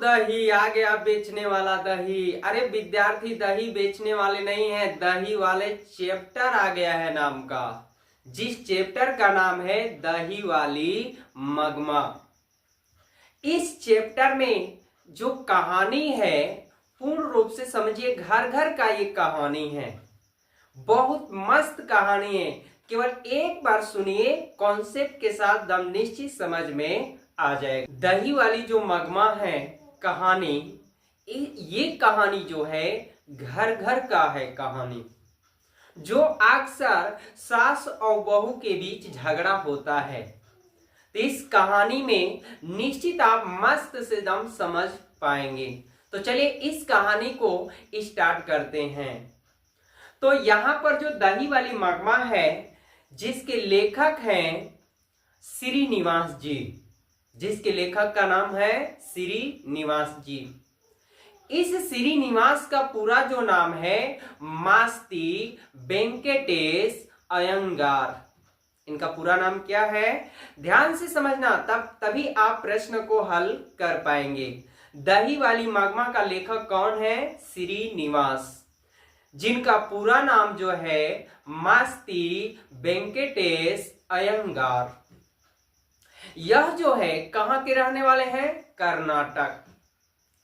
दही आ गया, बेचने वाला दही। अरे विद्यार्थी, दही बेचने वाले नहीं है, दही वाले चैप्टर आ गया है नाम का, जिस चैप्टर का नाम है दही वाली मगमा। इस चैप्टर में जो कहानी है पूर्ण रूप से समझिए, घर घर का ये कहानी है, बहुत मस्त कहानी है। केवल एक बार सुनिए, कॉन्सेप्ट के साथ दम निश्चित समझ में आ जाएगा। दही वाली जो मगमा है कहानी, ये कहानी जो है घर घर का है कहानी, जो अक्सर सास और बहू के बीच झगड़ा होता है। तो इस कहानी में निश्चित आप मस्त से दम समझ पाएंगे। तो चलिए इस कहानी को स्टार्ट करते हैं। तो यहां पर जो दही वाली मगमा है, जिसके लेखक हैं श्रीनिवास जी, जिसके लेखक का नाम है श्रीनिवास जी। इस श्रीनिवास का पूरा जो नाम है मास्ती वेंकटेश अयंगार। इनका पूरा नाम क्या है, ध्यान से समझना, तभी आप प्रश्न को हल कर पाएंगे। दही वाली मगमा का लेखक कौन है, श्रीनिवास, जिनका पूरा नाम जो है मास्ती वेंकटेश अयंगार। यह जो है कहां के रहने वाले हैं, कर्नाटक।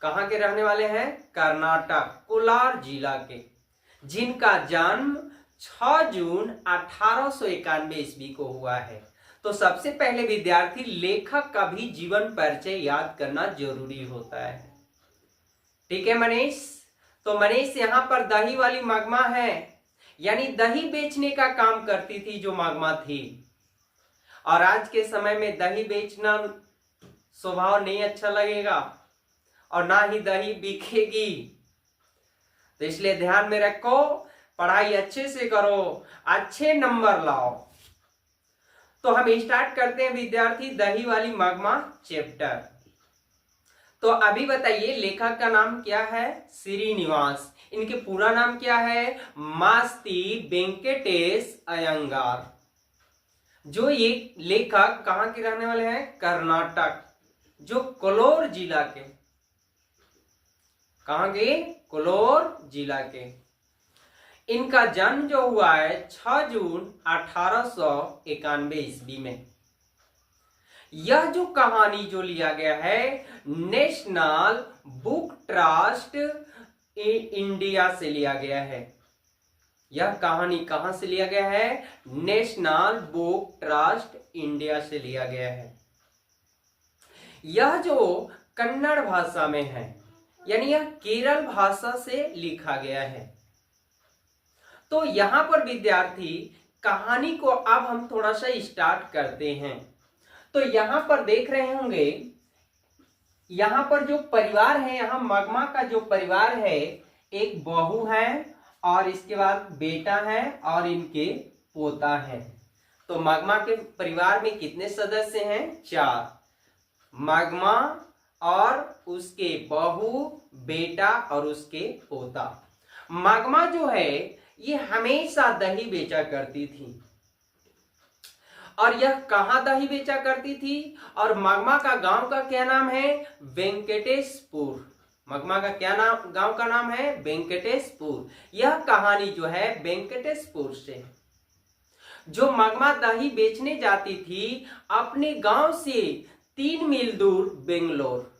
कहां के रहने वाले हैं, कर्नाटक, कोलार जिला के, जिनका जन्म 6 जून 1891 ईस्वी को हुआ है। तो सबसे पहले विद्यार्थी लेखक का भी जीवन परिचय याद करना जरूरी होता है। ठीक है मनीष? तो मनीष, यहां पर दही वाली मगमा है, यानी दही बेचने का काम करती थी जो मगमा थी। और आज के समय में दही बेचना स्वभाव नहीं अच्छा लगेगा और ना ही दही बिकेगी, तो इसलिए ध्यान में रखो, पढ़ाई अच्छे से करो, अच्छे नंबर लाओ। तो हम स्टार्ट करते हैं विद्यार्थी दही वाली मगमा चैप्टर। तो अभी बताइए लेखक का नाम क्या है, श्रीनिवास। इनके पूरा नाम क्या है, मास्ती वेंकटेश अयंगार। जो ये लेखक कहां के रहने वाले हैं, कर्नाटक, जो कोलोर जिला के, कहां के, कोलोर जिला के। इनका जन्म जो हुआ है 6 जून 1891 ईस्वी में। यह जो कहानी जो लिया गया है नेशनल बुक ट्रस्ट इंडिया से लिया गया है। यह कहानी कहां से लिया गया है, नेशनल बुक ट्रस्ट इंडिया से लिया गया है। यह जो कन्नड़ भाषा में है, यानी यह केरल भाषा से लिखा गया है। तो यहां पर विद्यार्थी कहानी को अब हम थोड़ा सा स्टार्ट करते हैं। तो यहां पर देख रहे होंगे, यहां पर जो परिवार है, यहां मगमा का जो परिवार है, एक बहू है और इसके बाद बेटा है और इनके पोता है। तो मगमा के परिवार में कितने सदस्य हैं, 4। मगमा और उसके बहू, बेटा और उसके पोता। मगमा जो है ये हमेशा दही बेचा करती थी। और यह कहां दही बेचा करती थी, और मगमा का गांव का क्या नाम है, वेंकटेशपुर। मगमा का क्या नाम, गांव का नाम है वेंकटेशपुर। यह कहानी जो है वेंकटेशपुर से। जो मगमा दही बेचने जाती थी अपने गांव से 3 मील दूर बेंगलोर।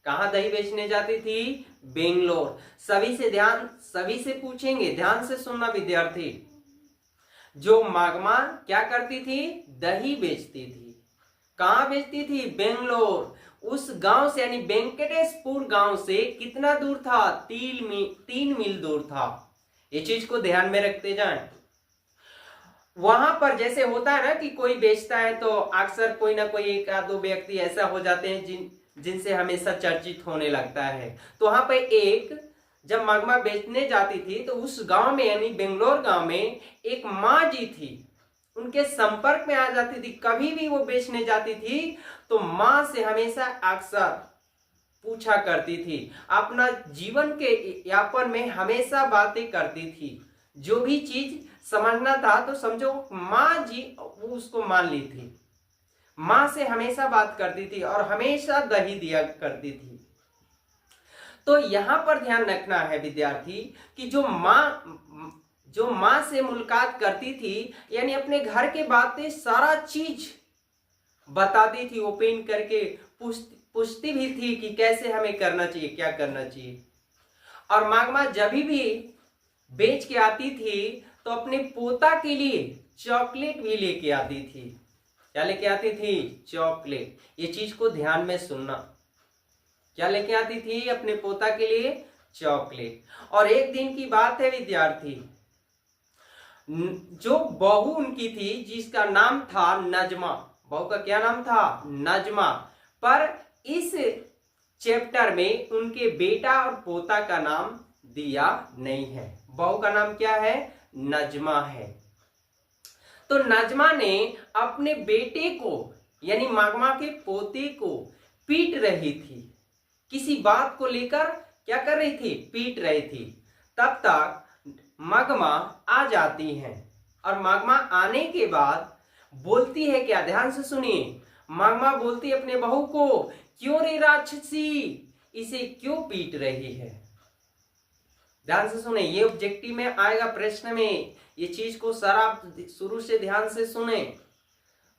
कहां दही बेचने जाती थी, बेंगलोर। सभी से पूछेंगे, ध्यान से सुनना विद्यार्थी। जो मगमा क्या करती थी, दही बेचती थी। कहां बेचती थी, बेंगलोर। उस गांव से, यानी वेंकटेशपुर गांव से कितना दूर था, 3 मील दूर था। ये चीज को ध्यान में रखते जाएं। वहां पर जैसे होता है ना कि कोई बेचता है तो अक्सर कोई ना कोई एक या दो व्यक्ति ऐसा हो जाते हैं जिनसे हमेशा चर्चित होने लगता है। तो वहां पे एक, जब मगमा बेचने जाती थी तो उस गांव में, यानी बेंगलोर गांव में एक माँ जी थी, उनके संपर्क में आ जाती थी। कभी भी वो बेचने जाती थी तो माँ से हमेशा अक्सर पूछा करती थी, अपना जीवन के यापन में हमेशा बातें करती थी। जो भी चीज समझना था तो समझो माँ जी वो उसको मान ली थी। माँ से हमेशा बात करती थी और हमेशा दही दिया करती थी। तो यहां पर ध्यान रखना है विद्यार्थी कि जो माँ से मुलाकात करती थी, यानी अपने घर के बातें सारा चीज बताती थी, ओपन करके पूछती भी थी कि कैसे हमें करना चाहिए, क्या करना चाहिए। और मागमा जब भी बेच के आती थी तो अपने पोता के लिए चॉकलेट भी लेके आती थी। क्या लेके आती थी? चॉकलेट। ये चीज को ध्यान में सुनना। क्या लेके आती थी अपने पोता के लिए? चॉकलेट। और एक दिन की बात है विद्यार्थी, जो बहू उनकी थी जिसका नाम था नजमा, बहू का क्या नाम था? नजमा। पर इस चैप्टर में उनके बेटा और पोता का नाम दिया नहीं है। बहू का नाम क्या है? नजमा है। तो नजमा ने अपने बेटे को यानी मागमा के पोते को पीट रही थी, किसी बात को लेकर क्या कर रही थी? पीट रही थी। तब तक मागमा आ जाती हैं और मागमा आने के बाद बोलती है क्या? ध्यान से सुनिए। मागमा बोलती है अपने बहू को, क्यों रे राक्षसी, इसे क्यों पीट रही है? ध्यान से सुने, ये ऑब्जेक्टिव में आएगा प्रश्न में, ये चीज को सारा शुरू से ध्यान से सुने।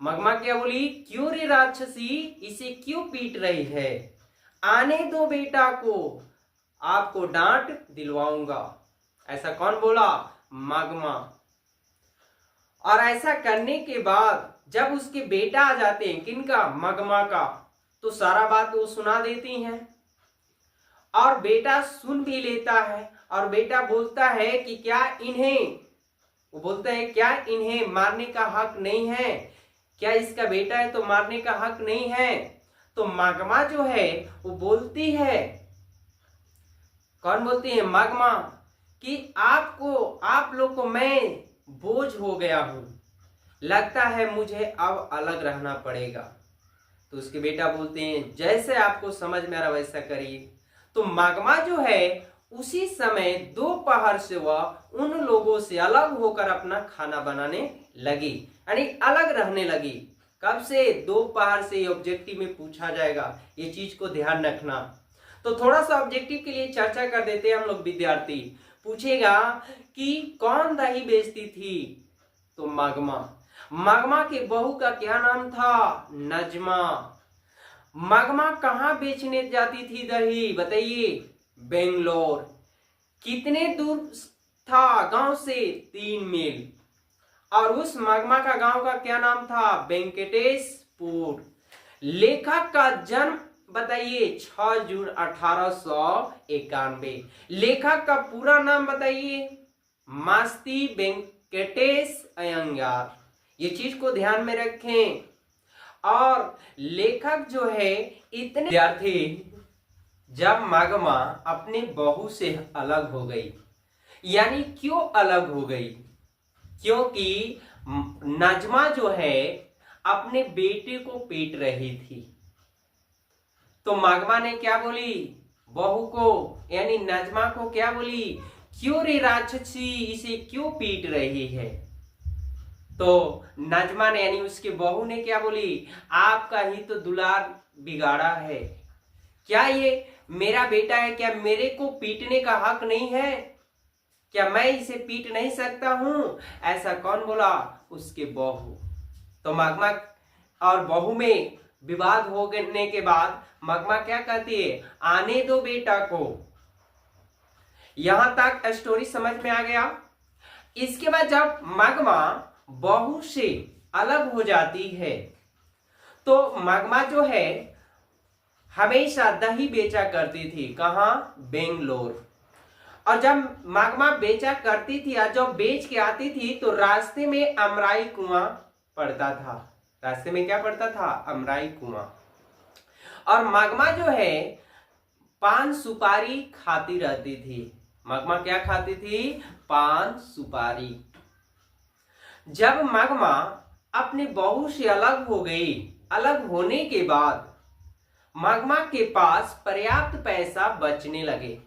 मागमा क्या बोली? क्यों रे राक्षसी, इसे क्यों पीट रही है? आने दो बेटा को, आपको डांट दिलवाऊंगा। ऐसा कौन बोला? मागमा। और ऐसा करने के बाद जब उसके बेटा आ जाते हैं, किनका? मागमा का, तो सारा बात वो सुना देती हैं और बेटा सुन भी लेता है। और बेटा बोलता है कि क्या इन्हें, वो बोलता है क्या इन्हें मारने का हक नहीं है? क्या इसका बेटा है तो मारने का हक नहीं है? तो मागमा जो है वो बोलती है, कौन बोलती है? मागमा, कि आप लोग को मैं बोझ हो गया हूं, लगता है मुझे अब अलग रहना पड़ेगा। तो उसके बेटा बोलते हैं जैसे आपको समझ में आ रहा वैसा करिए। तो मागमा जो है उसी समय दोपहर से वह उन लोगों से अलग होकर अपना खाना बनाने लगी, यानी अलग रहने लगी। कब से? दोपहर से। ऑब्जेक्टिव में पूछा जाएगा, ये चीज को ध्यान रखना। तो थोड़ा सा ऑब्जेक्टिव के लिए चर्चा कर देते हैं हम लोग। विद्यार्थी पूछेगा कि कौन दही बेचती थी? तो मागमा। मागमा के बहू का क्या नाम था? नजमा। मागमा कहां बेचने जाती थी दही? बताइए। बेंगलोर। कितने दूर था गांव से? 3 मील। और उस मागमा का गांव का क्या नाम था? वेंकटेशपुर। लेखक का जन्म बताइए। 6 जून 1891। लेखक का पूरा नाम बताइए। मास्ती वेंकटेश अयंगार। ये चीज को ध्यान में रखें। और लेखक जो है इतने विद्यार्थी, जब मागमा अपनी बहू से अलग हो गई, यानी क्यों अलग हो गई? क्योंकि नजमा जो है अपने बेटे को पीट रही थी। तो मागमा ने क्या बोली? बहू को यानी नजमा को क्या बोली? क्यों रे राक्षसी, इसे क्यों पीट रही है? तो नजमा ने यानी उसके बहू ने क्या बोली? आपका ही तो दुलार बिगाड़ा है। क्या ये मेरा बेटा है? क्या मेरे को पीटने का हक नहीं है? क्या मैं इसे पीट नहीं सकता हूं? ऐसा कौन बोला? उसके बहू। तो मागमा और बहू में विवाद होने के बाद मागमा क्या कहती है? आने दो बेटा को। यहां तक स्टोरी समझ में आ गया। इसके बाद जब मागमा बहू से अलग हो जाती है तो मागमा जो है हमेशा दही बेचा करती थी। कहां? बेंगलोर। और जब मागमा बेचा करती थी और जब बेच के आती थी तो रास्ते में अमराई कुआं पड़ता था। रास्ते में क्या पड़ता था? अमराई कुआं। और मागमा जो है पान सुपारी खाती रहती थी। मागमा क्या खाती थी? पान सुपारी। जब मागमा अपने बहू से अलग हो गई, अलग होने के बाद मागमा के पास पर्याप्त पैसा बचने लगे,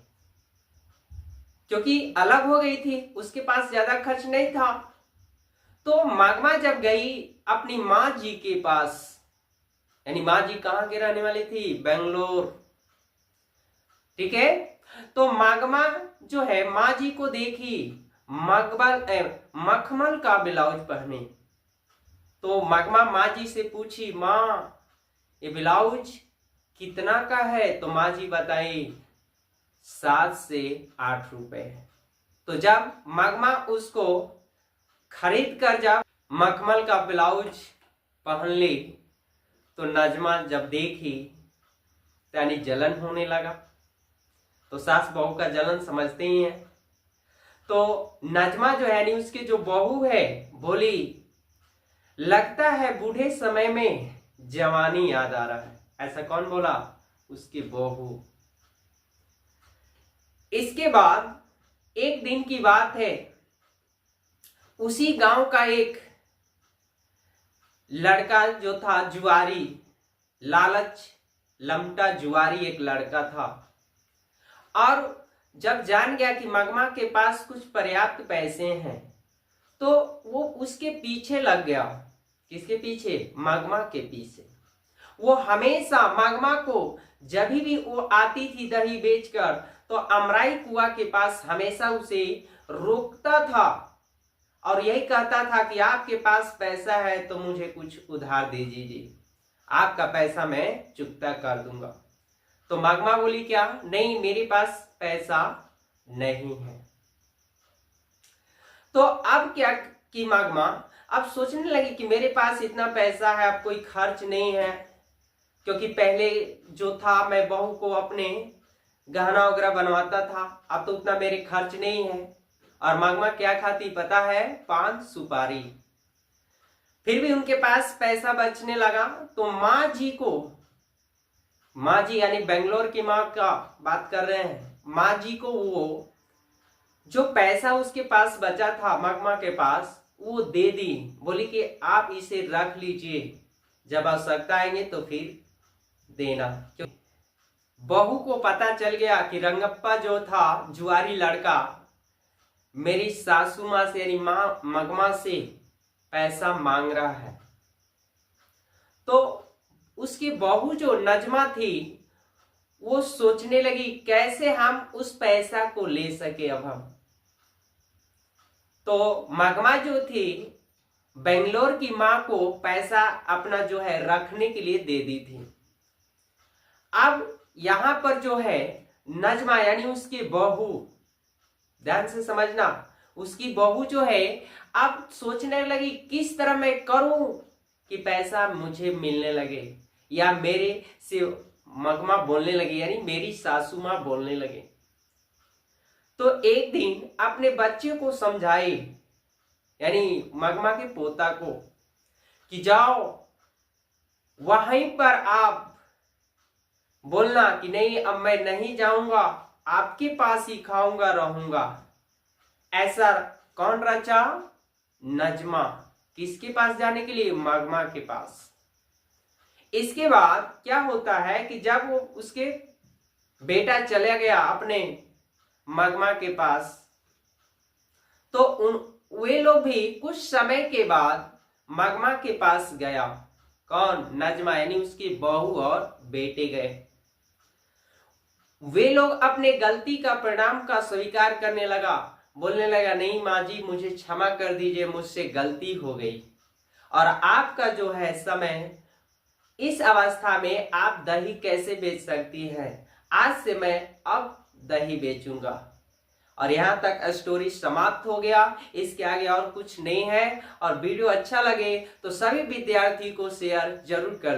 क्योंकि अलग हो गई थी, उसके पास ज्यादा खर्च नहीं था। तो मागमा जब गई अपनी माँ जी के पास, यानी माँ जी कहां के रहने वाली थी? बेंगलोर। ठीक है। तो मागमा जो है माँ जी को देखी मखमल का ब्लाउज पहने। तो मागमा माँ जी से पूछी, माँ ये ब्लाउज कितना का है? तो माँ जी बताई 7 से 8 रुपए है। तो जब मागमा उसको खरीद कर जब मखमल का ब्लाउज पहन ली तो नजमा जब देखी यानी जलन होने लगा। तो सास बहू का जलन समझते ही हैं। तो नजमा जो है यानी उसके जो बहू है बोली, लगता है बूढ़े समय में जवानी याद आ रहा है। ऐसा कौन बोला? उसकी बहू। इसके बाद एक दिन की बात है, उसी गांव का एक लड़का जो था जुआरी, लालच लमटा जुआरी एक लड़का था, और जब जान गया कि मागमा के पास कुछ पर्याप्त पैसे हैं तो वो उसके पीछे लग गया। किसके पीछे? मागमा के पीछे। वो हमेशा मागमा को जब भी वो आती थी दही बेचकर तो अमराई कुआ के पास हमेशा उसे रोकता था और यही कहता था कि आपके पास पैसा है तो मुझे कुछ उधार दे दीजिए, आपका पैसा मैं चुकता कर दूंगा। तो मागमा बोली, क्या? नहीं, मेरे पास पैसा नहीं है। तो अब क्या कि मागमा अब सोचने लगी कि मेरे पास इतना पैसा है, अब कोई खर्च नहीं है, क्योंकि पहले जो था मैं बहू को अपने गहना वगैरह बनवाता था, अब तो उतना मेरे खर्च नहीं है। और मागमा क्या खाती पता है? पान सुपारी। फिर भी उनके पास पैसा बचने लगा तो माँ जी को, माँ जी यानी बेंगलोर की माँ का बात कर रहे हैं, माँ जी को वो जो पैसा उसके पास बचा था मागमा के पास वो दे दी। बोली कि आप इसे रख लीजिए, जब आवश्यकता आएंगे तो फिर देना। बहू को पता चल गया कि रंगप्पा जो था जुआरी लड़का मेरी सासू माँ से यानी माँ मागमा से पैसा मांग रहा है। तो उसकी बहू जो नजमा थी वो सोचने लगी कैसे हम उस पैसा को ले सके। अब हम तो मागमा जो थी बेंगलोर की माँ को पैसा अपना जो है रखने के लिए दे दी थी। अब यहां पर जो है नजमा यानी उसकी बहू, ध्यान से समझना, उसकी बहू जो है अब सोचने लगी किस तरह मैं करूं कि पैसा मुझे मिलने लगे, या मेरे से मागमा बोलने लगी यानी मेरी सासू माँ बोलने लगे। तो एक दिन अपने बच्चे को समझाई यानी मागमा के पोता को कि जाओ वहीं पर आप बोलना कि नहीं अब मैं नहीं जाऊंगा, आपके पास ही खाऊंगा रहूंगा। ऐसा कौन रचा? नजमा। किसके पास जाने के लिए? मागमा के पास। इसके बाद क्या होता है कि जब वो उसके बेटा चला गया अपने मागमा के पास तो वे लोग भी कुछ समय के बाद मागमा के पास गया। कौन? नजमा यानी उसकी बहू और बेटे गए। वे लोग अपने गलती का परिणाम का स्वीकार करने लगा, बोलने लगा नहीं माँ जी मुझे क्षमा कर दीजिए, मुझसे गलती हो गई और आपका जो है समय इस अवस्था में आप दही कैसे बेच सकती हैं, आज से मैं अब दही बेचूंगा। और यहाँ तक स्टोरी समाप्त हो गया, इसके आगे और कुछ नहीं है। और वीडियो अच्छा लगे तो सभी विद्यार्थी को शेयर जरूर कर दें।